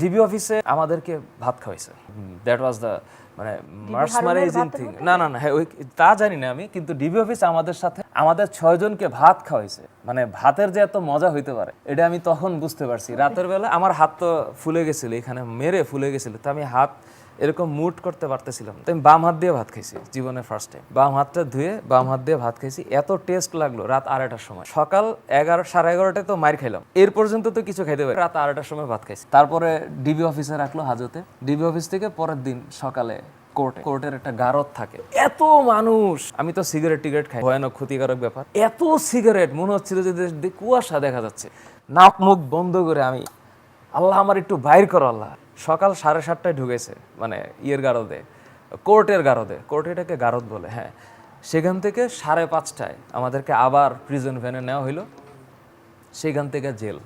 DB অফিসে আমাদেরকে ভাত খাওয়াইছে। দ্যাট ওয়াজ দ্য মানে মার্সমারাইজিং থিং। না না না, হ্যাঁ ওই তা জানি না আমি, কিন্তু ডিবি অফিসে আমাদের সাথে আমাদের 6 জনকে ভাত খাওয়াইছে। মানে ভাতের যে এত মজা হইতে পারে এটা আমি তখন বুঝতে পারছি। রাতের বেলা আমার হাত তো ফুলে গেছিল, এখানে মেরে ফুলে গেছিল, তো আমি হাত এরকম মুট করতে পারতেছিলাম, তো আমি বাম হাত দিয়ে ভাত খাইছি জীবনের ফার্স্ট টাইম। বাম হাতটা ধুয়ে বাম হাত দিয়ে ভাত খাইছি, এত টেস্ট লাগলো। রাত 2:30টার সময়, সকাল 11 11:30টায় তো মার খাইলাম, এর পর্যন্ত তো কিছু খাইতে পারি। রাত 2:30টার সময় ভাত খাইছি। তারপরে ডিবি অফিসে রাখলো হাজতে। ডিবি অফিস থেকে পরের দিন সকালে কোর্টের একটা গারদ থাকে, এত মানুষ। আমি তো সিগারেট টিগারেট খাই, ভয়ানক ক্ষতিকারক ব্যাপার। এত সিগারেট মনে হচ্ছিল যে কুয়াশা দেখা যাচ্ছে। নাক মুখ বন্ধ করে আমি, আল্লাহ আমার একটু বাইর করো আল্লাহ। সকাল 7:30টায় ঢুকেছে, মানে ইয়ের গারদে, কোর্টের গারদে, কোর্টে এটাকে গারদ বলে, হ্যাঁ। সেখান থেকে 5:30টায় আমাদেরকে আবার প্রিজন ভ্যানে নেওয়া হইলো, সেখান থেকে জেল।